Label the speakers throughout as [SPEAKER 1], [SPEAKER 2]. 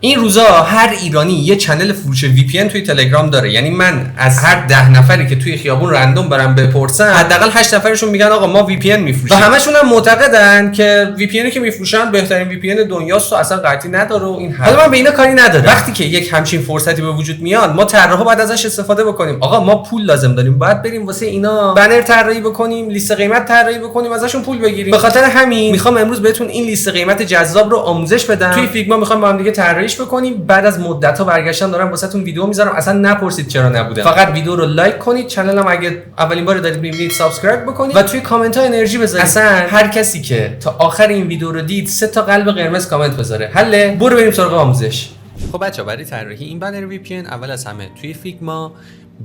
[SPEAKER 1] این روزا هر ایرانی یه چنل فروش VPN توی تلگرام داره. یعنی من از هر 10 نفری که توی خیابون رندوم برام بپرسن، حداقل 8 نفرشون میگن آقا ما VPN میفروشیم. و همشون هم معتقدن که VPNی که میفروشن بهترین VPN دنیاست و اصلا قطعی نداره و این حالا من به اینا کاری ندارم. وقتی که یک همچین فرصتی به وجود میاد، ما طراحا باید ازش استفاده بکنیم. آقا ما پول لازم داریم، باید بریم واسه اینا بنر طراحی بکنیم، لیست قیمت طراحی بکنیم، ازشون پول بگیریم. به خاطر همین میخوام امروز بهتون این لیست قیمت جذاب رو آموزش بدم. توی فیگما میخوام با هم دیگه طراحیش بکنیم. بعد از مدت‌ها برگشتم دارم واسهتون ویدیو میذارم. اصلا نپرسید چرا نبودم، فقط ویدیو رو لایک کنید، چنلم اگه اولین بار دارید میبینید سابسکرایب بکنید و توی کامنت‌ها انرژی بذارید. اصلا هر کسی که تا آخر این ویدیو رو دید 3 تا قلب قرمز کامنت بذاره. حله، برو بریم سراغ آموزش. خب بچه‌ها، برای طراحی این بنر VPN اول از همه توی فیگما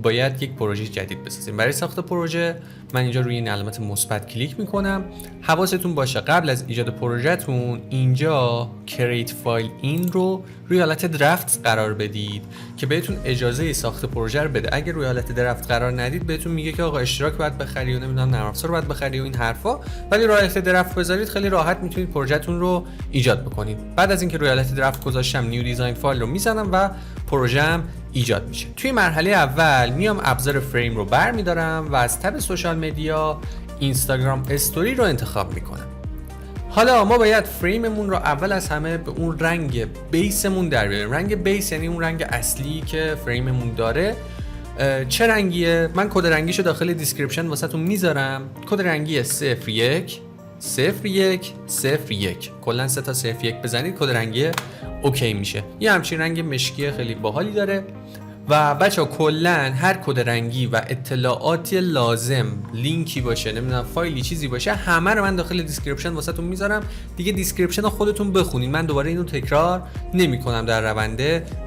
[SPEAKER 1] باید یک پروژه جدید بسازیم. برای ساخت پروژه من اینجا روی این علامت مثبت کلیک میکنم. حواستون باشه قبل از ایجاد پروژهتون اینجا کریت فایل این رو روی حالت درفت قرار بدید که بهتون اجازه ساخت پروژه رو بده. اگر روی حالت درفت قرار ندید بهتون میگه که آقا اشتراک باید بخری و نمیدونم نرم افزار باید بخری و این حرفا. ولی روی حالت درفت بذارید خیلی راحت میتونید پروژهتون رو ایجاد بکنید. بعد از اینکه روی حالت درفت گذاشتم نیو دیزاین فایل رو میزنم و پروژه‌ام ایجاد میشه. توی مرحله اول میام ابزار فریم رو برمیدارم و از تب سوشال مدیا اینستاگرام استوری رو انتخاب میکنم. حالا ما باید فریممون رو اول از همه به اون رنگ بیسمون در بیاریم. رنگ بیس یعنی اون رنگ اصلی که فریممون داره. چه رنگیه؟ من کد رنگیشو داخل دیسکریپشن واسهتون میذارم. کد رنگی 01 01 01. کلا 3 تا 01 بزنید کد رنگی اوکی میشه. یه همچین رنگ مشکی خیلی باحالی داره. و بچه‌ها کلا هر کد رنگی و اطلاعاتی لازم، لینکی باشه، نمیدونم فایلی چیزی باشه، همه رو من داخل دیسکریپشن واسهتون میذارم. دیگه دیسکریپشن رو خودتون بخونید. من دوباره اینو تکرار نمی‌کنم در روند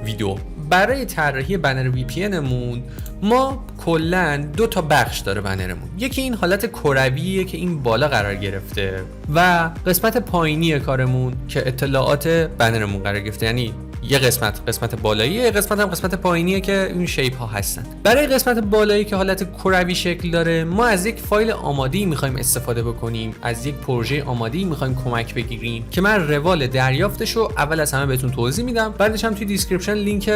[SPEAKER 1] ویدیو. برای طراحی بنر VPNمون ما کلا 2 تا بخش داره بنرمون. یکی این حالت کرویه که این بالا قرار گرفته و قسمت پایینی کارمون که اطلاعات بنرمون قرار گرفته. یعنی یه قسمت بالاییه، قسمت پایینیه که این شیپ ها هستن. برای قسمت بالایی که حالت کروی شکل داره ما از یک فایل آماده‌ای می‌خوایم استفاده بکنیم، از یک پروژه آماده‌ای می‌خوایم کمک بگیریم که من روال دریافتش رو اول از همه بهتون توضیح میدم. بعدش هم توی دیسکریپشن لینک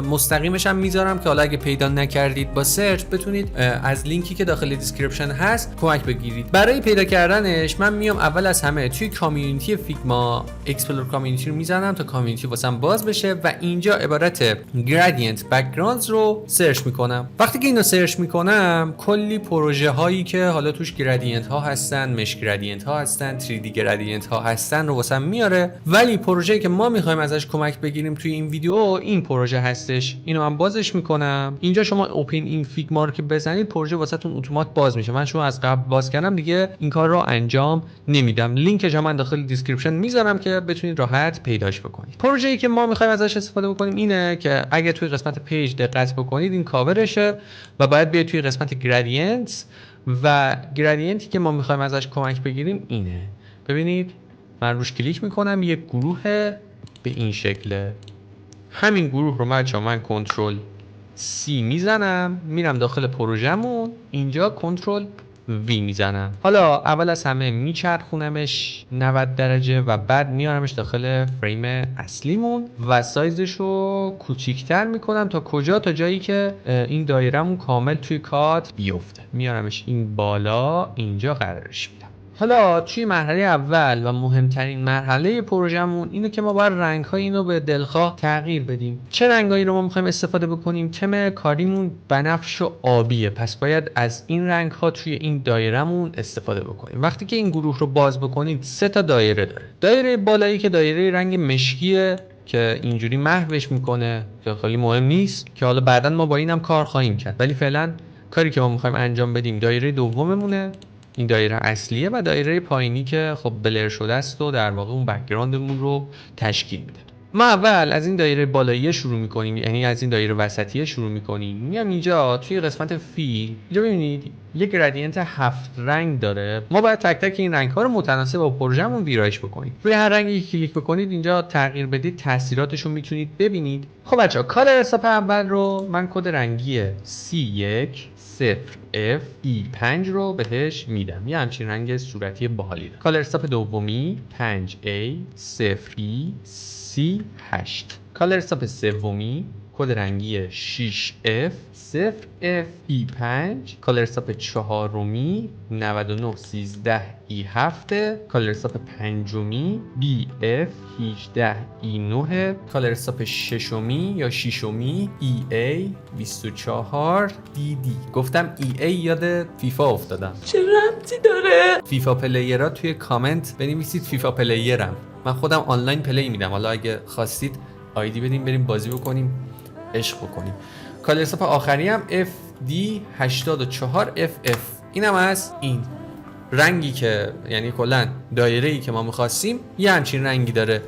[SPEAKER 1] مستقیمش هم میذارم که حالا اگه پیدا نکردید با سرچ بتونید از لینکی که داخل دیسکریپشن هست کمک بگیرید. برای پیدا کردنش من میام اول از همه توی کامیونیتی فیگما اکسپلور کامیونیتی رو میزنم تا کامیونیتی واسم باز بشه و اینجا عبارت گرادینت بک‌گراندز رو سرچ میکنم. وقتی که اینو سرچ میکنم کلی پروژه هایی که حالا توش گرادینت ها هستن، مش گرادینت ها هستن، 3D گرادینت ها هستن رو واسم میاره. ولی پروژه‌ای که ما میخوایم ازش کمک بگیریم توی این ویدیو این پروژه هستش. اینو من بازش میکنم. اینجا شما اوپن این فیگما رو که بزنید پروژه واسهتون اتومات باز میشه. من شما از قبل باز کردم دیگه این کار رو انجام نمیدم. لینکش من داخل دیسکریپشن میذارم که بتونید راحت پیداش بکنید. پروژه‌ای که ما میخوایم ازش استفاده بکنیم اینه که اگه توی قسمت پیج دقت بکنید این کاورشه و باید بیاید توی قسمت گرادینتس و گرادینتی که ما میخوایم ازش کمک بگیریم اینه. ببینید من روش کلیک میکنم، یک گروه به این شکله. همین گروه رو من کنترل C میزنم، میرم داخل پروژه‌مون، اینجا کنترل V میزنم. حالا اول از همه میچرخونمش 90 درجه و بعد میارمش داخل فریم اصلیمون و سایزش رو کوچیک‌تر میکنم تا کجا؟ تا جایی که این دایره‌مون کامل توی کات بیفته. میارمش این بالا، اینجا قرارش میدم. حالا توی مرحله اول و مهمترین مرحله پروژه‌مون اینه که ما باید رنگ‌های اینو به دلخواه تغییر بدیم. چه رنگایی رو ما می‌خوایم استفاده بکنیم؟ تم کاریمون بنفش و آبیه، پس باید از این رنگ‌ها توی این دایره‌مون استفاده بکنیم. وقتی که این گروه رو باز بکنید 3 تا دایره داره. دایره بالایی که دایره رنگ مشکیه که اینجوری محوش میکنه که خیلی مهم نیست، که حالا بعداً ما با اینم کار خواهیم کرد. ولی فعلا کاری که ما می‌خوایم انجام بدیم دایره دوممونه. این دایره اصلیه و دایره پایینی که خب بلر شده است و در واقع اون بک‌گراندمون رو تشکیل میده. ما اول از این دایره بالایی شروع میکنیم، یعنی از این دایره وسطی شروع میکنیم. میام اینجا توی قسمت فیل، اینجا ببینید یک گرادینت 7 رنگ داره. ما باید تک تک این رنگ ها رو متناسب با پروژه‌مون ویرایش بکنیم. روی هر رنگی کلیک بکنید اینجا تغییر بدید، تاثیراتش رو میتونید ببینید. خب بچه‌ها کالر استاپ اول رو من کد رنگی C1 0F-E5 رو بهش میدم. یه همچین رنگ صورتی باحالی داره. کالر استاپ دومی 5A 0E C8.
[SPEAKER 2] کالر استاپ سومی کد رنگی 6F 0F E5. کالر استاپ چهارمی 9913E7. کالر استاپ پنجمی BF 18E9. کالر استاپ ششمی یا ششمی EA 24DD. گفتم EA یاد فیفا افتادم.
[SPEAKER 3] چه ربطی داره؟
[SPEAKER 2] فیفا پلیرها توی کامنت بنویسید فیفا پلیرم. من خودم آنلاین پلی میدم، حالا اگه خواستید آیدی بدیم بریم بازی بکنیم، عشق بکنیم. کالر استاپ آخری هم FD84FF. اینم از این رنگی که یعنی کلا دایره‌ای که ما می‌خواستیم یه همچین رنگی داره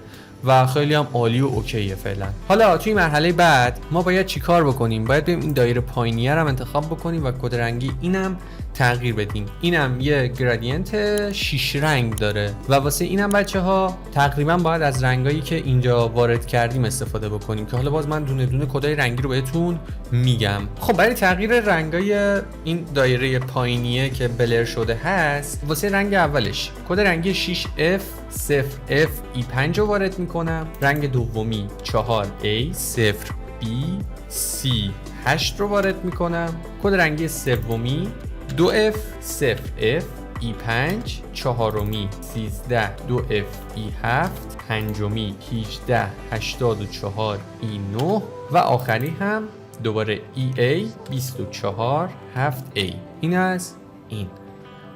[SPEAKER 2] و خیلی هم عالی و اوکیه فعلا. حالا توی مرحله بعد ما باید چیکار بکنیم؟ باید بریم این دایره پایینیه رو انتخاب بکنیم و کد رنگی اینم تغییر بدیم. اینم یه گرادینت 6 رنگ داره و واسه اینم بچه‌ها تقریبا باید از رنگایی که اینجا وارد کردیم استفاده بکنیم که حالا باز من دونه دونه کدای رنگی رو بهتون میگم. خب برای تغییر رنگای این دایره پایینیه که بلر شده هست، واسه رنگ اولش کد رنگی 6F 0F E5 رو وارد میکنم. رنگ دومی 4A 0B C 8 رو وارد میکنم. کد رنگی سومی 2F 0F E5. چهارمی 13 2F E7. پنجمی 1884 E9 و آخری هم دوباره EA 24 7A. این از این.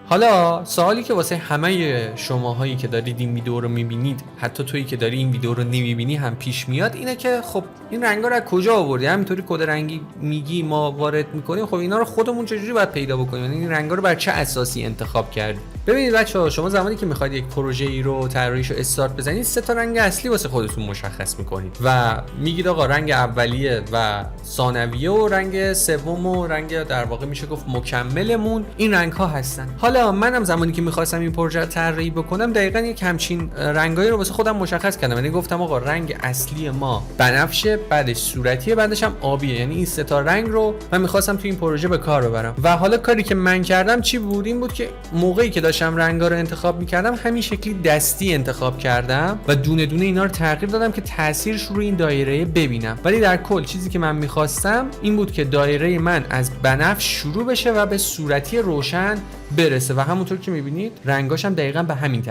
[SPEAKER 2] حالا سوالی که واسه همه شماهایی که دارید این ویدیو رو میبینید، حتی تویی که داری این ویدیو رو نمیبینی هم پیش میاد، اینه که خب این رنگا رو از کجا آوردی؟ همینطوری کد رنگی میگی ما وارد میکنیم، خب اینا رو خودمون چجوری باید پیدا بکنیم؟ یعنی این رنگا رو بر چه اساسی انتخاب کردی؟ ببینید بچه‌ها، شما زمانی که میخواید یک پروژه‌ای رو طراحیشو استارت بزنید، 3 تا رنگ اصلی واسه خودتون مشخص میکنید و میگید آقا رنگ اولیه و ثانویه و رنگ سوم و رنگ در واقع میشه گفت مکملمون این رنگ ها هستن. حالا منم زمانی که میخواستم این پروژه رو طراحی بکنم دقیقاً یک همچین رنگایی رو واسه خودم مشخص کردم. یعنی گفتم آقا رنگ اصلی ما بنفشه، بعدش صورتیه، بعدش هم آبیه. یعنی این 3 تا رنگ رو من میخواستم تو این پروژه به کار ببرم. و حالا کاری که من کردم چی بود؟ این بود که موقعی که داشتم رنگا رو انتخاب میکردم همین شکلی دستی انتخاب کردم و دونه دونه اینا رو تغییر دادم که تاثیرش رو این دایره ببینم. ولی در کل چیزی که من میخواستم این بود که دایره من از بنفش شروع بشه و به صورتی روشن برسه و همونطور که میبینید رنگاش هم دقیقاً به همین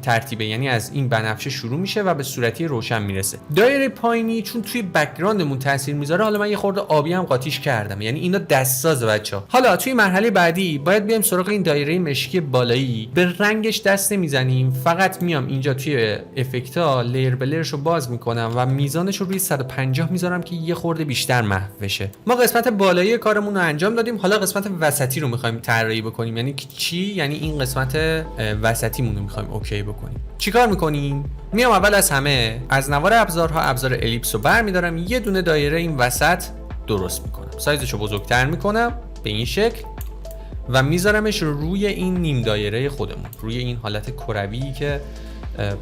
[SPEAKER 2] ترتیبه، یعنی از این بنفشه شروع میشه و به صورتی روشن میرسه. دایره پایینی چون توی بک‌گراندمون تاثیر میذاره، حالا من یه خورده آبی هم قاطیش کردم، یعنی اینا دستسازه بچه‌ها. حالا توی مرحله بعدی باید بیایم سراغ این دایره مشکی بالایی. به رنگش دست نمیزنیم، فقط میام اینجا توی افکت‌ها لیر به لیرش رو باز میکنم و میزانش رو روی 150 میذارم که یه خورده بیشتر محو بشه. ما قسمت بالایی کارمون رو انجام دادیم، حالا قسمت وسطی رو می‌خوایم طراحی بکنیم. یعنی چی؟ یعنی این قسمت وسطیمون رو می‌خوایم اوکی بکنیم. چیکار می‌کنیم؟ میام اول از همه از نوار ابزارها ابزار الیپس رو برمی‌دارم، یه دونه دایره این وسط درست می‌کنم. سایزش رو بزرگتر می‌کنم به این شکل و میذارمش روی این نیم دایره خودمون، روی این حالت کرویی که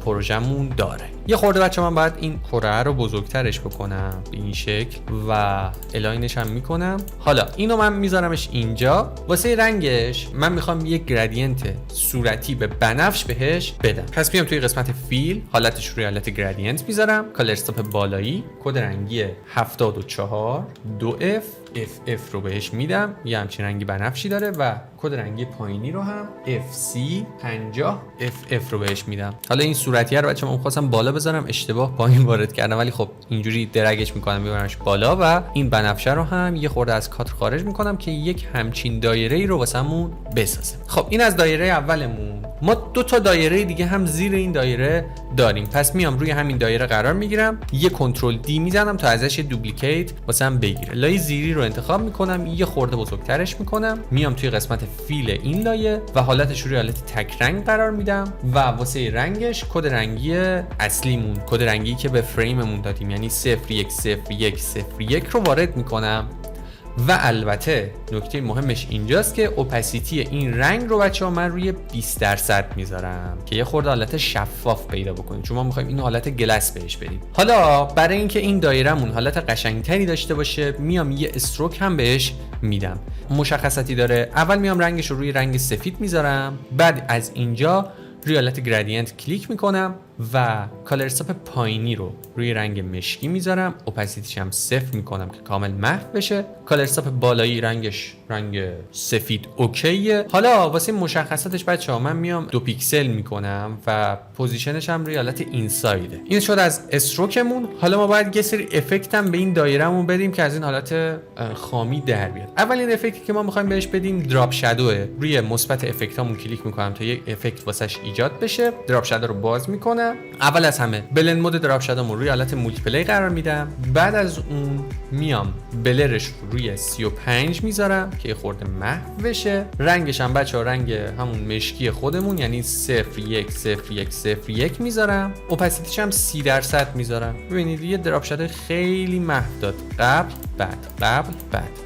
[SPEAKER 2] پروژمون داره. یه خورده بچه من باید این کره رو بزرگترش بکنم به این شکل و الاینش هم میکنم. حالا اینو من میذارمش اینجا. واسه رنگش من میخوام یک گرادینت صورتی به بنفش بهش بدم. پس میام توی قسمت فیل حالتش روی حالت گرادینت میذارم. کالر استاپ بالایی کد رنگی 74 2F FF رو بهش میدم، یه همچین رنگی بنفشی داره و کد رنگی پایینی رو هم FC 50 FF رو بهش میدم. حالا این صورتیه رو بچه‌ها من خواستم بالا بذارم، اشتباه پایین وارد کردم، ولی خب اینجوری درگش میکنم میبرمش بالا و این بنفشه رو هم یه خورده از کادر خارج میکنم که یک همچین دایره‌ای رو واسمون بسازه. خب این از دایره اولمون. ما 2 تا دایره دیگه هم زیر این دایره داریم، پس میام روی همین دایره قرار میگیرم، یه کنترل دی میزنم تا ازش دوپلیکیت واسم بگیره. لایه زیری رو انتخاب میکنم، یه خورده بزرگترش میکنم، میام توی قسمت فیل این لایه و حالتش روی حالت تک رنگ قرار میدم و واسه رنگش کد رنگی اصلیمون، کد رنگی که به فریممون دادیم یعنی 010101 رو وارد میکنم. و البته نکته مهمش اینجاست که اوپاسیتی این رنگ رو بچه‌ها من روی 20% میذارم که یه خورده حالت شفاف پیدا بکنیم، چون ما می‌خوایم این حالت گلس بهش بدیم. حالا برای اینکه این دایرمون حالت قشنگتری داشته باشه میام یه استروک هم بهش میدم. مشخصاتی داره. اول میام رنگش رو روی رنگ سفید میذارم، بعد از اینجا روی حالت گرادینت کلیک میکنم و کالر استاپ پایینی رو روی رنگ مشکی میذارم، اوپاسیتیش هم 0 میکنم که کامل محو بشه. کالر استاپ بالایی رنگش رنگ سفید اوکیه. حالا واسه مشخصاتش بچه‌ها من میام 2 پیکسل میکنم و پوزیشنش هم روی حالت اینسایده. این شد از استروکمون. حالا ما باید یه سری افکت هم به این دایرهمون بدیم که از این حالت خامی در بیاد. اولین افکتی که ما میخوایم بهش بدیم دراپ شادوه. روی مثبت افکتامون کلیک میکنم تا یک افکت واسش ایجاد بشه. دراپ شادو رو باز میکنم. اول از همه بلند مود دراپ شادومون روی حالت مولتی پلی قرار میدم. بعد از اون میام بلرش روی 35 میذارم که خورده محو بشه. رنگش هم بچه‌ها رنگ همون مشکی خودمون یعنی 010101 میذارم. اوپاسیتیش هم 30% میذارم. ببینید یه دراپ شادو خیلی محو داد. قبل بعد.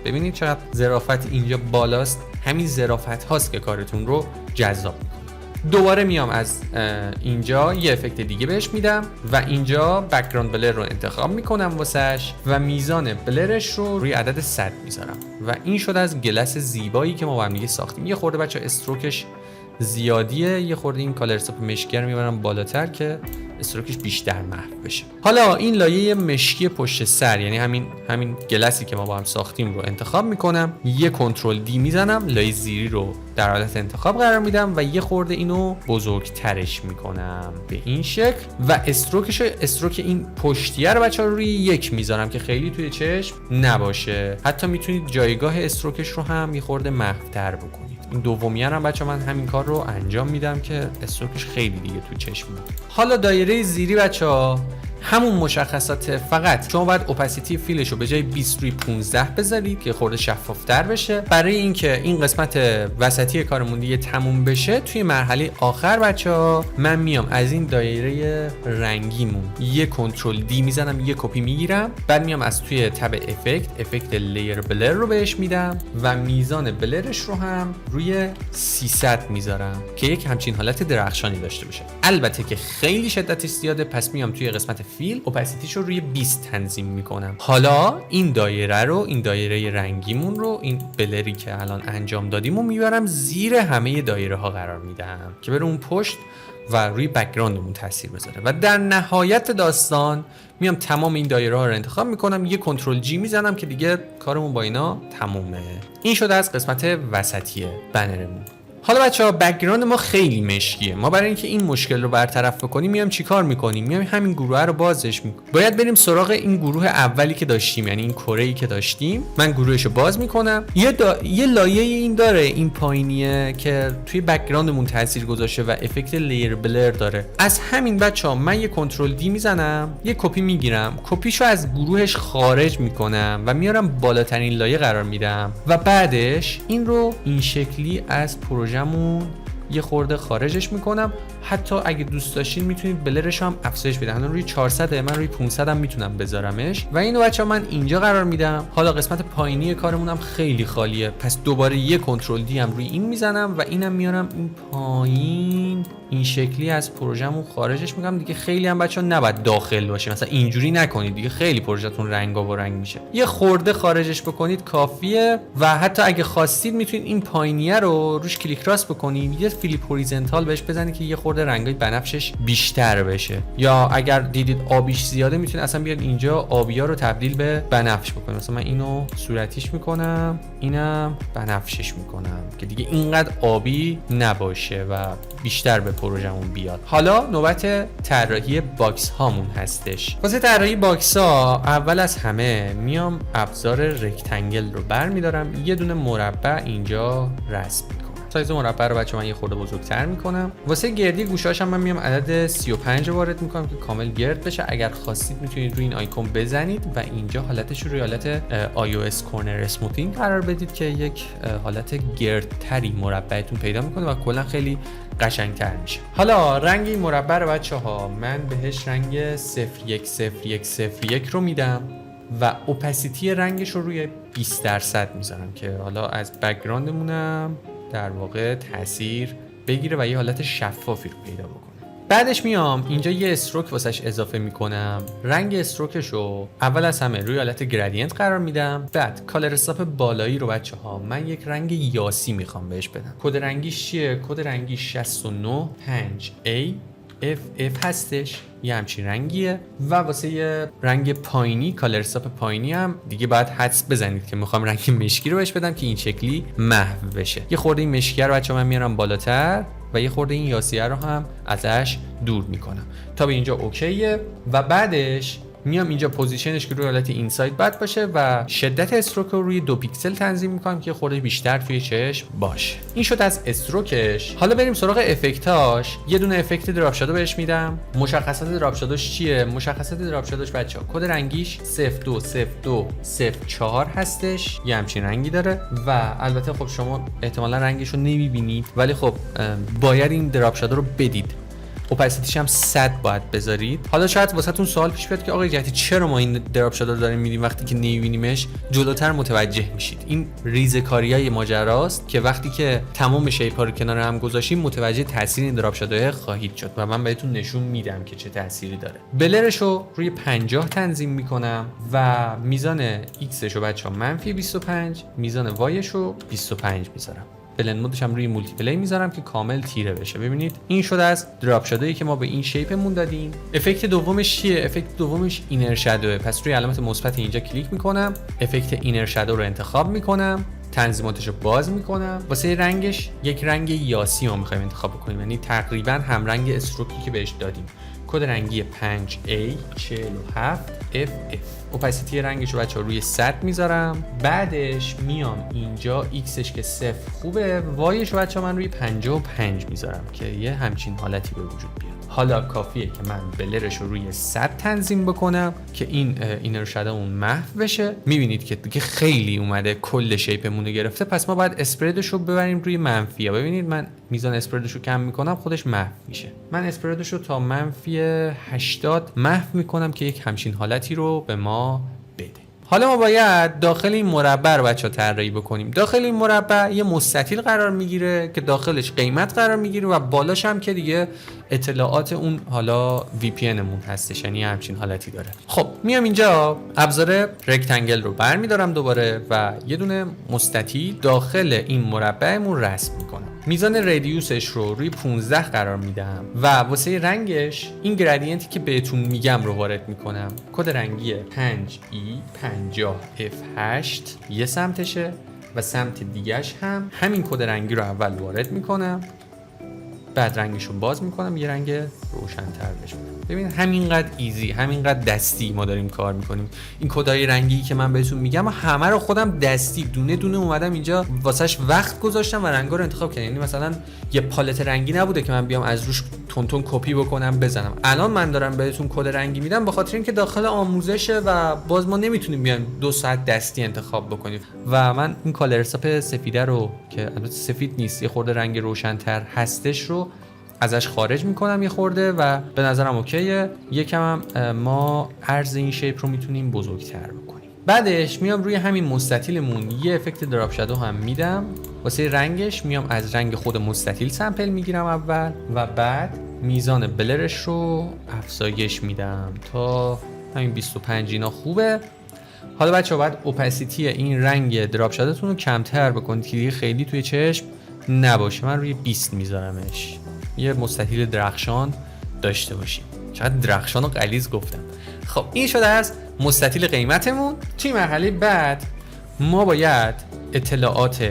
[SPEAKER 2] ببینید چقدر ظرافت اینجا بالاست. همین ظرافت هاست که کارتون رو جذاب میکنه. دوباره میام از اینجا یه افکت دیگه بهش میدم و اینجا بک‌گراند بلر رو انتخاب میکنم واسش و میزان بلرش رو روی عدد 100 میذارم و این شد از گلس زیبایی که ما با هم دیگه ساختیم. یه خورده بچه استروکش زیادیه، یه خورده این کالر استاپ مشکی رو میبرم بالاتر که استروکش بیشتر محو بشه. حالا این لایه مشکی پشت سر یعنی همین گلسی که ما با هم ساختیم رو انتخاب میکنم، یه کنترل دی میزنم، لایه زیری رو در حالت انتخاب قرار میدم و یه خورده اینو بزرگترش میکنم به این شکل و استروک این پشتیه رو بچه‌ها روی 1 میذارم که خیلی توی چشم نباشه. حتی میتونید جایگاه استروکش رو هم یه خورده محو‌تر بکنید. این دومیه هم بچه‌ها من همین کار رو انجام میدم که استروکش خیلی دیگه تو چشم بود. حالا دایره زیری بچه‌ها همون مشخصات، فقط شما باید اوپاسیتی فیلش رو به جای 20 روی 15 بذارید که خورده شفافتر بشه. برای اینکه این قسمت وسطی کارمون دیگه تموم بشه توی مرحله آخر بچه‌ها من میام از این دایره رنگیمون یه کنترل دی میزنم، یه کپی میگیرم، بعد میام از توی تب افکت لیر بلر رو بهش میدم و میزان بلرش رو هم روی 300 میذارم که یک همچین حالت درخشانی داشته باشه. البته که خیلی شدتش زیاده، پس میام توی قسمت فیل اوپاسیتیش رو روی 20 تنظیم میکنم. حالا این دایره رنگیمون رو، این بلری که الان انجام دادیم رو میبرم زیر همه دایره ها قرار میدم که بره اون پشت و روی بک‌گراندمون تاثیر بذاره و در نهایت داستان میام تمام این دایره ها رو انتخاب میکنم، یه کنترل جی میزنم که دیگه کارمون با اینا تمومه. این شده از قسمت وسطی بنرمون. حالا بچه‌ها بک‌گراند ما خیلی مشکیه. ما برای اینکه این مشکل رو برطرف بکنیم میام چیکار میکنیم؟ میام همین گروه رو بازش میکنیم. باید بریم سراغ این گروه اولی که داشتیم، یعنی این کره‌ای که داشتیم. من گروهش رو باز میکنم. یه لایه این داره، این پایینیه که توی بک‌گراندمون تاثیر گذاشته و افکت لیر بلر داره. از همین بچه‌ها من یه کنترل دی میزنم، یه کپی میگیرم، کپیشو از گروهش خارج میکنم و میارم بالاترین لایه قرار میدم و بعدش این رو این شکلی از پروژمون یه خورده خارجش میکنم. حتی اگه دوست داشتین میتونید بلرش هم افزایش بدید. الان روی 400 من روی 500 هم میتونم بذارمش و اینو بچه‌ها من اینجا قرار میدم. حالا قسمت پایینی کارمونم خیلی خالیه، پس دوباره یه کنترل دی هم روی این میزنم و اینم میارم این پایین، این شکلی از پروژمون خارجش میکنم. دیگه خیلی هم بچه‌ها نباید داخل باشه، مثلا اینجوری نکنید دیگه، خیلی پروژهتون رنگارنگ میشه. یه خورده خارجش بکنید کافیه و حتی اگه خواستید میتونید این پایینیه رو روش کلیک راست بکنید، یه فلیپ هوریزونتال بهش بزنید که یه خورده رنگای بنفشش بیشتر بشه، یا اگر دیدید آبیش زیاده میتونید اصلا بیاد اینجا آبیا رو تبدیل به بنفش بکنید. مثلا من اینو صورتیش میکنم، اینم بنفشش میکنم که دیگه اینقدر آبی نباشه و بیشتر به پروژمون بیاد. حالا نوبت طراحی باکس هامون هستش. واسه طراحی باکس ها اول از همه میام ابزار رکتنگل رو برمیدارم، یه دونه مربع اینجا رسم میکنم. سایز مربع رو بچه‌ها من یه خورده بزرگتر میکنم. واسه گردی گوشه‌هاش هم من میام عدد 35 وارد میکنم که کامل گرد بشه. اگر خواستید میتونید روی این آیکون بزنید و اینجا حالتش رو روی حالت iOS کورنر اسموتینگ قرار بدید که یک حالت گردتری مربعتون پیدا میکنه و کلا خیلی قشنگتر میشه. حالا رنگ این مربع رو بچه‌ها من بهش رنگ 010101 رو میدم و اوپاسیتی رنگش رو روی 20% میذارم که حالا از بک‌گراندمونم در واقع تاثیر بگیره و یه حالت شفافی رو پیدا بکنه. بعدش میام اینجا یه استروک واسش اضافه میکنم. رنگ استروکش رو اول از همه روی حالت گرادینت قرار میدم. بعد کالر استاپ بالایی رو بچه‌ها من یک رنگ یاسی میخوام بهش بدم. کد رنگیش چیه؟ کد رنگی 695A FF هستش، یه همچین رنگیه و واسه یه رنگ پایینی، کالر استاپ پایینی هم دیگه باید حدس بزنید که میخوام رنگ مشکی رو بهش بدم که این شکلی محو بشه. یه خورده این مشکی رو بچه‌ها من میارم بالاتر و یه خورده این یاسیه رو هم ازش دور میکنم تا به اینجا اوکیه و بعدش میام اینجا پوزیشنش که روی حالت اینساید باید باشه و شدت استروک رو روی 2 پیکسل تنظیم میکنم که خورده بیشتر توی چشم باشه. این شد از استروکش. حالا بریم سراغ افکتاش. یه دونه افکت دراپ شادو بهش میدم. مشخصات دراپ شادوش چیه؟ مشخصات دراپ شادوش بچه‌ها کد رنگیش 020204 هستش، یه همچین رنگی داره و البته خب شما احتمالا رنگش رو نمیبینید ولی خب باید این دراپ شادو رو بدید. اوپاسیتیش هم 100 باید بذارید. حالا شاید واسهتون سوال پیش بیاد که آقای جهتی چرا ما این دراپ شادو رو داریم میدیم وقتی که نمیبینیمش؟ جلوتر متوجه میشید. این ریزکاریای ماجراست که وقتی که تمام شیپ‌ها رو کنار هم گذاشتیم متوجه تاثیر این دراپ شادو خواهید شد و من بهتون نشون میدم که چه تأثیری داره. بلرش رو روی 50 تنظیم میکنم و میزان ایکسش رو بچه‌ها -25، میزان وایش رو 25 میذارم. بلند مودش هم روی مولتی پلی میذارم که کامل تیره بشه. ببینید این شده از دراپ شادویی که ما به این شیپمون دادیم. افکت دومش چیه؟ افکت دومش اینر شادوه. پس روی علامت مثبت اینجا کلیک میکنم، افکت اینر شادو رو انتخاب میکنم، تنظیماتش رو باز میکنم. واسه رنگش یک رنگ یاسی ما میخوایم انتخاب بکنیم، یعنی تقریبا هم رنگ استروکی که بهش دادیم. کد رنگی 5A47FF. اوپاسیتی رنگش رو بچه‌ها روی 100 میذارم. بعدش میام اینجا ایکسش که 0 خوبه، وایش رو بچه‌ها من روی 55 میذارم که یه همچین حالتی به وجود بیاد. حالا کافیه که من بلرش رو روی 100 تنظیم بکنم که این اینر شادومون محو بشه. میبینید که دیگه خیلی اومده کل شیپمون رو گرفته. پس ما باید اسپردش رو ببریم روی منفی. ببینید من میزان اسپردش رو کم میکنم خودش محو میشه. من اسپردش رو تا -80 محو میکنم که یک همچین حالتی رو به ما بده. حالا ما باید داخل این مربع رو بچه‌ها طراحی بکنیم. داخل این مربع یه مستطیل قرار میگیره که داخلش قیمت قرار میگیره و بالاش هم که دیگه اطلاعات اون حالا VPN مون هستش، یعنی همچین حالتی داره. خب میام اینجا ابزار رکتنگل رو برمیدارم دوباره و یه دونه مستطیل داخل این مربعمون رسم میکنم. میزان ردیوسش رو روی 15 قرار میدم و واسه رنگش این گرادینتی که بهتون میگم رو وارد میکنم. کد رنگی 5E50F8 یه سمتشه و سمت دیگهش هم همین کد رنگی رو اول وارد میکنم، بعد رنگش رو باز میکنم، یه رنگ روشن‌تر بشه. ببین همینقدر ایزی، همینقدر دستی ما داریم کار میکنیم. این کدای رنگی که من بهتون میگم همه رو خودم دستی دونه دونه اومدم اینجا واسش وقت گذاشتم و رنگا رو انتخاب کردم. یعنی مثلا یه پالت رنگی نبوده که من بیام از روش تون کپی بکنم بزنم. الان من دارم بهتون کد رنگی میدم به خاطر اینکه داخل آموزشه و باز ما نمیتونیم بیایم 2 ساعت دستی انتخاب بکنیم. و من این کالر استاپ سفیده رو که البته سفید نیست، یه خورده رنگ روشن‌تر هستش رو ازش خارج میکنم یه خورده و به نظرم اوکیه. یکم هم ما عرض این شیپ رو میتونیم بزرگتر بکنیم. بعدش میام روی همین مستطیلمون یه افکت دراپ شادو هم میدم. واسه رنگش میام از رنگ خود مستطیل سمپل میگیرم اول و بعد میزان بلرش رو افزایش میدم تا همین 25. اینا خوبه. حالا بچه‌ها باید اوپاسیتی این رنگ دراپ شادوتون رو کمتر بکنید که دیگه خیلی توی چشم نباشه. من روی 20 میذارمش. یه مستطیل درخشان داشته باشیم. چقدر درخشان و غلیظ گفتم. خب این شده از مستطیل قیمتمون. توی مرحله بعد ما باید اطلاعات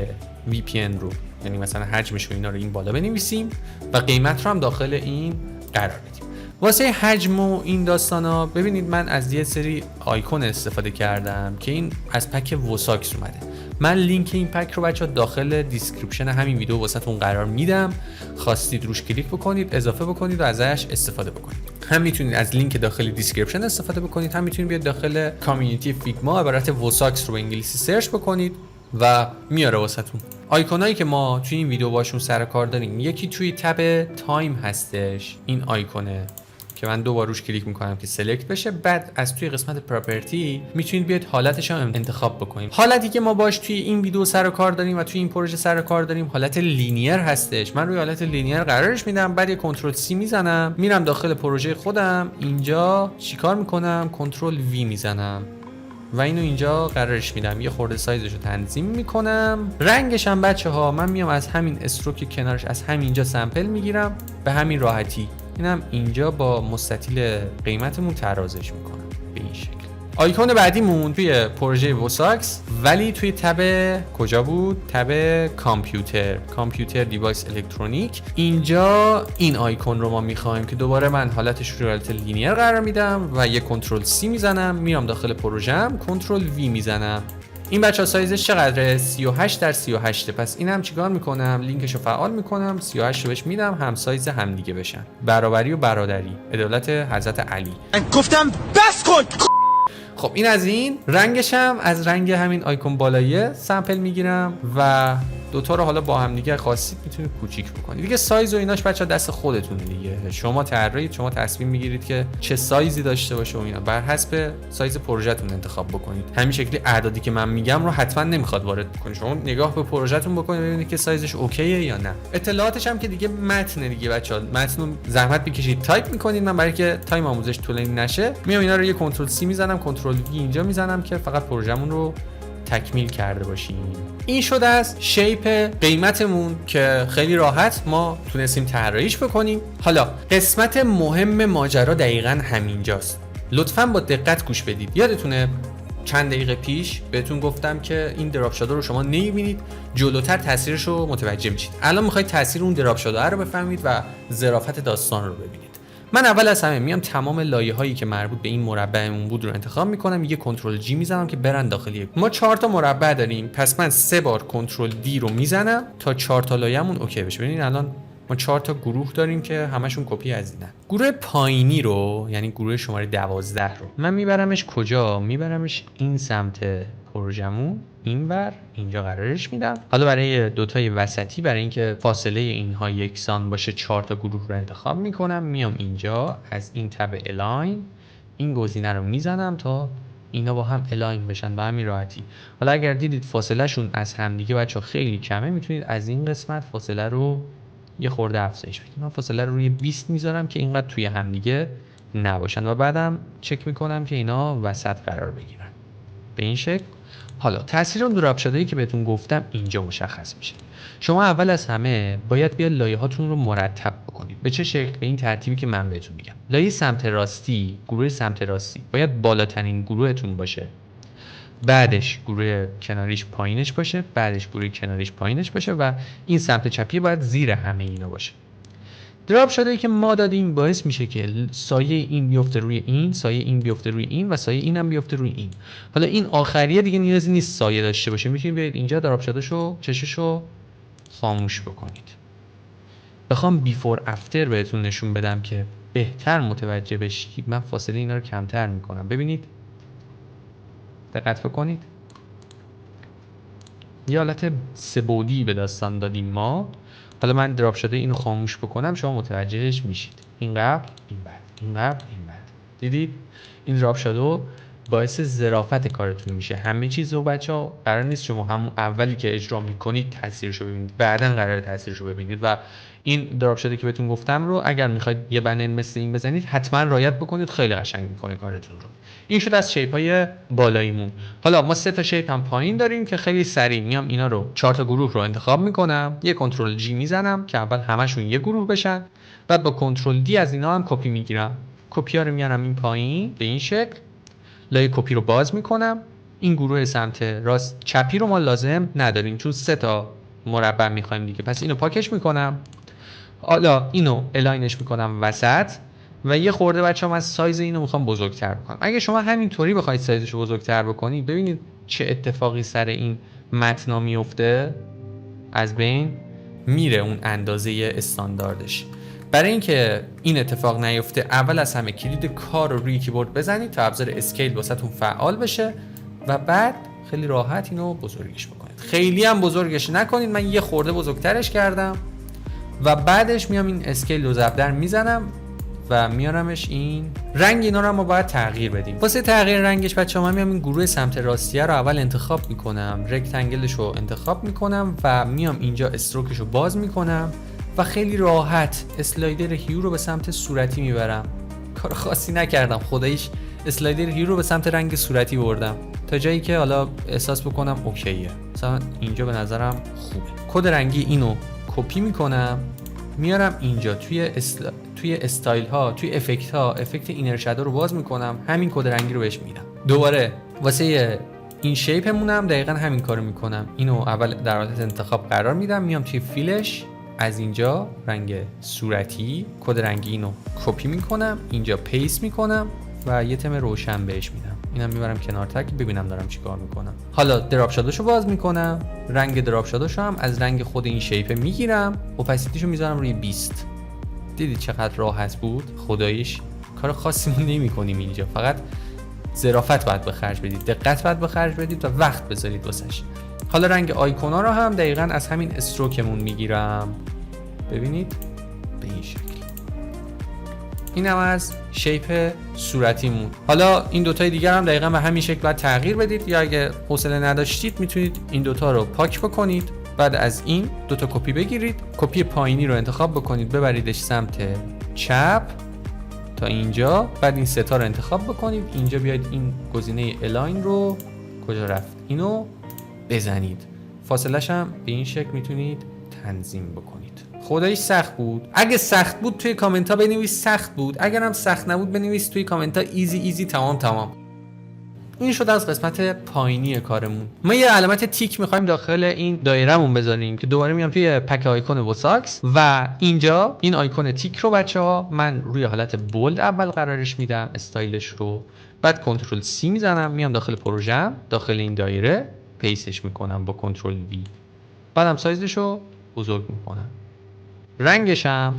[SPEAKER 2] VPN رو، یعنی مثلا حجمش و اینا رو این بالا بنویسیم و قیمت رو هم داخل این قرار بدیم. واسه حجم و این داستانا ببینید من از یه سری آیکون استفاده کردم که این از پک وساکس اومده. من لینک این پک رو بچه‌ها داخل دیسکریپشن همین ویدیو واسهتون قرار میدم. خواستید روش کلیک بکنید، اضافه بکنید و ازش استفاده بکنید. هم میتونید از لینک داخل دیسکریپشن استفاده بکنید، هم میتونید بیاد داخل کامیونیتی فیگما عبارت وساکس رو به انگلیسی سرچ بکنید و میاره واسهتون. آیکونایی که ما توی این ویدیو باشون سر کار داریم، یکی توی تب تایم هستش، این آیکونه که من 2 بار روش کلیک میکنم که سلکت بشه. بعد از توی قسمت پراپرتی میتونید بیاد حالتش رو انتخاب بکنیم. حالتی که ما باش توی این ویدیو سر کار داریم و توی این پروژه سر کار داریم حالت لینیر هستش. من روی حالت لینیر قرارش میدم، بعد یه کنترل C میزنم، میرم داخل پروژه خودم. اینجا چیکار میکنم؟ کنترل V میزنم و اینو اینجا قرارش میدم، یه خورده سایزش رو تنظیم میکنم. رنگش هم بچه‌ها من میام از همین استروک کنارش از همینجا سمپل میگیرم به همین راحتی. اینم اینجا با مستطیل قیمتمون ترازش میکنم به این شکل. آیکون بعدیمون توی پروژه وساکس ولی توی تب کجا بود؟ تب کامپیوتر دیوایس الکترونیک. اینجا این آیکون رو ما میخوایم که دوباره من حالتش رو حالت لینیر قرار میدم و یه کنترل C میزنم، میام داخل پروژه‌ام کنترل V میزنم. این بچه‌ها سایزش چقدره؟ 38 در 38. پس اینم چیکار میکنم؟ لینکش رو فعال میکنم، 38 رو بهش میدم، هم سایز هم دیگه بشن. برابری و برادری. عدالت حضرت علی.
[SPEAKER 3] من گفتم بس کن.
[SPEAKER 2] خب این از این. رنگش هم از رنگ همین آیکون بالاییه سامپل میگیرم و دوتا رو حالا با هم دیگه خواستید میتونید کوچیک بکنید دیگه. سایز و ایناش بچا دست خودتونه دیگه، شما طراحید، شما تصمیم میگیرید که چه سایزی داشته باشه و اینا بر حسب سایز پروژهتون انتخاب بکنید. همین شکلی اعدادی که من میگم رو حتما نمیخواد وارد بکنید، شما نگاه به پروژهتون بکنید ببینید که سایزش اوکیه یا نه. اطلاعاتش هم که دیگه متن دیگه بچا، متن رو زحمت بکشید تایپ میکنید. من برای که تایم آموزش طولانی نشه میام اینا رو یه کنترل C میزنم، کنترل V اینجا میزنم که فقط پروژهمون رو تکمیل کرده باشیم. این شده از شیپ قیمتمون که خیلی راحت ما تونستیم طراحیش بکنیم. حالا قسمت مهم ماجرا دقیقاً همینجاست. لطفاً با دقت گوش بدید. یادتونه چند دقیقه پیش بهتون گفتم که این دراپ شده رو شما نمیبینید، جلوتر تاثیرش رو متوجه میشید. الان میخواید تاثیر اون دراپ شده رو بفهمید و ظرافت داستان رو ببینید. من اول از همه میام تمام لایه‌هایی که مربوط به این مربعمون بود رو انتخاب میکنم، یه کنترل جی میزنم که برن داخل. ما 4 تا مربع داریم، پس من 3 بار کنترل دی رو میزنم تا 4 تا لایه‌مون اوکی بشه. ببینید الان ما 4 تا گروه داریم که همشون کپی از اینن. گروه پایینی رو یعنی گروه شماره 12 رو من میبرمش کجا؟ میبرمش این سمت پروژمون، اینور اینجا قرارش میدم. حالا برای دوتای وسطی، برای اینکه فاصله اینها یکسان باشه، 4 تا گروه رو انتخاب میکنم، میام اینجا از این تب الاین این گزینه رو میزنم تا اینا با هم الاین بشن به همین راحتی. حالا اگر دیدید فاصله شون از همدیگه بچا خیلی کمه، میتونید از این قسمت فاصله رو یه خورده افزایش بدید. من فاصله رو روی 20 میذارم که اینقدر توی همدیگه نباشن و بعدم چک میکنم که اینا وسط قرار بگیرن به این شکل. حالا تاثیر اون دراپ شده‌ای که بهتون گفتم اینجا مشخص میشه. شما اول از همه باید بیاد لایه‌هاتون رو مرتب بکنید. به چه شکل؟ به این ترتیبی که من بهتون میگم. لایه سمت راستی، گروه سمت راستی باید بالاترین گروهتون باشه، بعدش گروه کناریش پایینش باشه، بعدش گروه کناریش پایینش باشه و این سمت چپی باید زیر همه اینا باشه. دراپ شده ای که ما دادیم باعث میشه که سایه این بیفته روی این، سایه این بیفته روی این و سایه اینم بیفته روی این. حالا این آخریه دیگه نیازی نیست سایه داشته باشه، میتونید بیاید اینجا دراپ شده شو چششو خاموش بکنید. بخوام بیفور افتر بهتون نشون بدم که بهتر متوجه بشید، من فاصله اینا رو کمتر میکنم. ببینید دقت بکنید، یه حالت سه‌بعدی به داستان دادیم ما. حالا من دراپ شده اینو خاموش بکنم شما متوجهش میشید. این قبل این بعد، این قبل این بعد. دیدید این دراپ شده باعث ظرافت کارتون میشه. همه چیز رو بچه‌ها قرار نیست شما همون اولی که اجرا میکنید تاثیرشو ببینید، بعدن قراره تاثیرشو ببینید. و این دراپ شده که بهتون گفتم رو اگر میخواید یه بنن مثل این بزنید حتما رعایت بکنید، خیلی قشنگ میکنه کارتون رو. این شد از شیپ های بالاییمون. حالا ما 3 تا شیپ هم پایین داریم که خیلی سریع میام اینا رو 4 تا گروه رو انتخاب میکنم، یه کنترل جی میزنم که اول همشون یه گروه بشن، بعد با کنترل دی از اینا هم کپی میگیرم، کپی ها رو میارم این پایین به این شکل. لایه کپی رو باز میکنم. این گروه سمت راست چپی رو ما لازم نداریم چون 3 تا مربع میخوایم دیگه، پس اینو پاکش میکنم. حالا اینو الاینش میکنم وسط و یه خورده بچه‌ها من سایز اینو میخوام بزرگتر بکنم. اگه شما همینطوری بخواید سایزش رو بزرگتر بکنید ببینید چه اتفاقی سر این متن میفته، از بین میره اون اندازه استانداردش. برای اینکه این اتفاق نیفته اول از همه کلید کار رو روی کیبورد بزنید تا ابزار اسکیل واسهتون فعال بشه و بعد خیلی راحت اینو بزرگش بکنید. خیلی هم بزرگش نکنید، من یه خورده بزرگترش کردم و بعدش میام این اسکیل رو زبدر میزنم و میارمش این رنگ. اینا رو ما باید تغییر بدیم. واسه تغییر رنگش بچه‌ها من میام این گروه سمت راستیه رو اول انتخاب میکنم، رکتانگلش رو انتخاب میکنم و میام اینجا استروکش رو باز میکنم و خیلی راحت اسلایدر هیو رو به سمت صورتی میبرم. کار خاصی نکردم، خداییش اسلایدر هیو رو به سمت رنگ صورتی بردم تا جایی که حالا احساس بکنم اوکیه. مثلا اینجا به نظرم خوبه. کد رنگی اینو کپی میکنم میارم اینجا توی استایل ها، توی افکت ها، افکت اینر شادو رو باز میکنم، همین کد رنگی رو بهش میدم. دوباره واسه این شیپمونم دقیقاً همین کارو میکنم. اینو اول در حالت انتخاب قرار میدم، میام توی فیلش از اینجا رنگ صورتی کد رنگی اینو کپی میکنم، اینجا پیست میکنم و یه تم روشن بهش میدم. اینم میبرم کنار تک ببینم دارم چیکار میکنم. حالا دراپ شادوشو باز میکنم، رنگ دراپ شادوشو هم از رنگ خود این شیپ میگیرم، اپاسیتیشو میذارم روی 20. دیدید چقدر راحت بود؟ خداییش کار خاصی ما نمی‌کنیم اینجا، فقط ظرافت باید به خرج بدید، دقت باید به خرج بدید و وقت بذارید واسش. حالا رنگ آیکونا رو هم دقیقاً از همین استروکمون میگیرم. ببینید به این شکل. اینم از شیپ صورتیمون. حالا این دوتای دیگر هم دقیقاً به همین شکل باید تغییر بدید، یا اگه حوصله نداشتید میتونید این دوتا رو پاک بکنید. بعد از این دوتا کپی بگیرید، کپی پایینی رو انتخاب بکنید ببریدش سمت چپ تا اینجا، بعد این ستا رو انتخاب بکنید، اینجا بیاید این گزینه الاین رو کجا رفت اینو بزنید، فاصله‌ش هم به این شکل میتونید تنظیم بکنید. خداییش سخت بود. اگه سخت بود توی کامنت ها بنویس سخت بود، اگر هم سخت نبود بنویس توی کامنت ها ایزی تمام. این شد از قسمت پایینی کارمون. ما یه علامت تیک میخوایم داخل این دایره‌مون بذاریم که دوباره میام توی پک آیکون وساکس و اینجا این آیکون تیک رو بچه‌ها من روی حالت بولد اول قرارش میدم، استایلش رو، بعد کنترل سی میزنم، میام داخل پروژه، داخل این دایره پیستش میکنم با کنترل وی، بعدم سایزش رو بزرگ میکنم، رنگش هم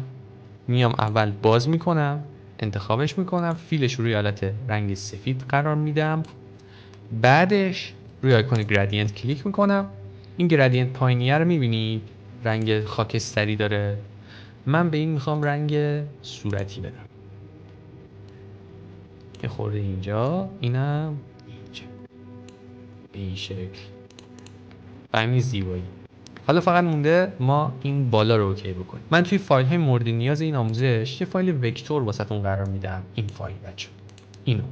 [SPEAKER 2] میام اول باز میکنم، انتخابش میکنم، فیلش روی حالت رنگ سفید قرار میدم، بعدش روی آیکون گرادینت کلیک میکنم. این گرادینت پایینیه رو میبینید رنگ خاکستری داره، من به این میخوام رنگ صورتی بدم، یه خورده اینجا، اینم اینجا به این شکل، به همین زیبایی. حالا فقط مونده ما این بالا رو اوکی بکنیم. من توی فایل های مورد نیاز این آموزش یه فایل وکتور واسهتون قرار میدم. این فایل بچه اینو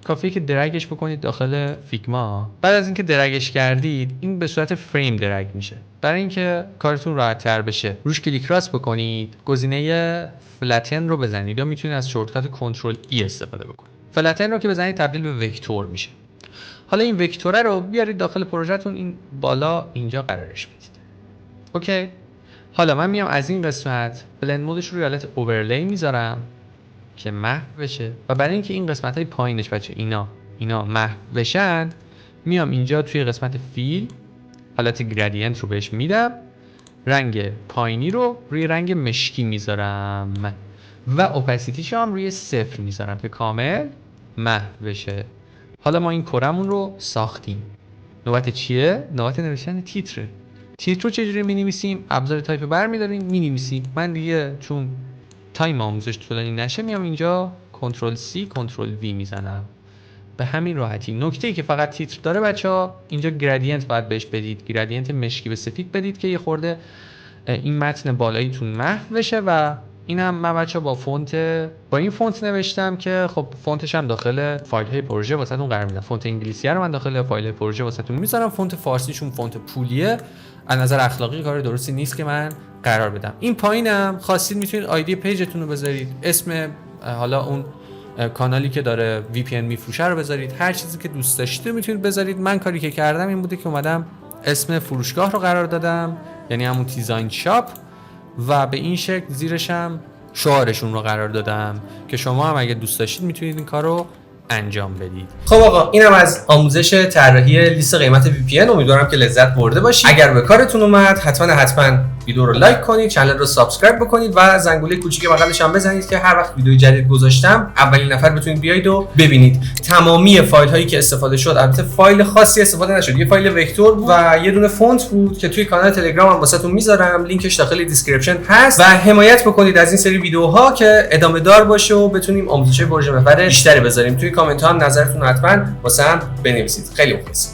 [SPEAKER 2] کافیه که درگش بکنید داخل فیگما. بعد از اینکه درگش کردید این به صورت فریم درگ میشه. برای اینکه کارتون راحت تر بشه روش کلیک راست بکنید، گزینه فلتن رو بزنید یا میتونید از شورتکات کنترل ای استفاده بکنید. فلتن رو که بزنید تبدیل به وکتور میشه. حالا این وکتوره رو بیارید داخل پروژهتون، این بالا اینجا قرارش بدید. اوکی. حالا من میام از این قسمت بلند مودش رو روی حالت اوورلی میذارم که محو بشه و برای اینکه این قسمت های پایینش بچه اینا محو بشن میام اینجا توی قسمت فیل حالت گرادینت رو بهش میدم، رنگ پایینی رو روی رنگ مشکی میذارم و اپاسیتیش هم روی 0 میذارم که کامل محو بشه. حالا ما این کرمون رو ساختیم. نوبت چیه؟ نوبت نوشتن تیتره. تیتر رو چجوری می‌نویسیم؟ ابزار تایپ برمی‌داریم می‌نویسیم. من دیگه چون تایم آموزش طولانی نشه میام اینجا کنترل سی کنترل وی میزنم. به همین راحتی. نکته‌ای که فقط تیتر داره بچه‌ها، اینجا گرادینت باید بهش بدید، گرادینت مشکی به سفید بدید که یه خورده این متن بالاییتون محو بشه. و اینم من بچه‌ها با این فونت نوشتم که خب فونتش هم داخل فایل‌های پروژه واسهتون قرار میدم. فونت انگلیسی رو من داخل فایل پروژه واسهتون میذارم، فونت فارسیشون فونت پولیه. از نظر اخلاقی کار درستی نیست که من قرار بدم. این پایینم خواستید میتونید آیدی پیجتون رو بذارید، اسم حالا اون کانالی که داره VPN میفروشه رو بذارید، هر چیزی که دوست داشتید میتونید بذارید. من کاری که کردم این بوده که اومدم اسم فروشگاه رو قرار دادم، یعنی همون دیزاین شاپ، و به این شکل زیرش هم شعارشون رو قرار دادم که شما هم اگه دوست داشتید میتونید این کار رو انجام بدید.
[SPEAKER 1] خب آقا اینم از آموزش طراحی لیست قیمت VPN. امیدوارم که لذت برده باشید. اگر به کارتون اومد حتما ویدیو رو لایک کنید، کانال رو سابسکرایب بکنید و زنگوله کوچیک بغلش هم بزنید که هر وقت ویدیو جدید گذاشتم اولین نفر بتونید بیاید و ببینید. تمامی فایل هایی که استفاده شد، البته فایل خاصی استفاده نشد، یه فایل وکتور بود و یه دونه فونت بود که توی کانال تلگرام هم واسهتون میذارم، لینکش داخل دیسکریپشن هست. و حمایت بکنید از این سری ویدیوها که ادامه دار باشه و بتونیم آموزش پروژه محور بیشتری بذاریم. توی کامنت ها هم نظرتون حتما واسه هم بنویسید. خیلی مخلصم.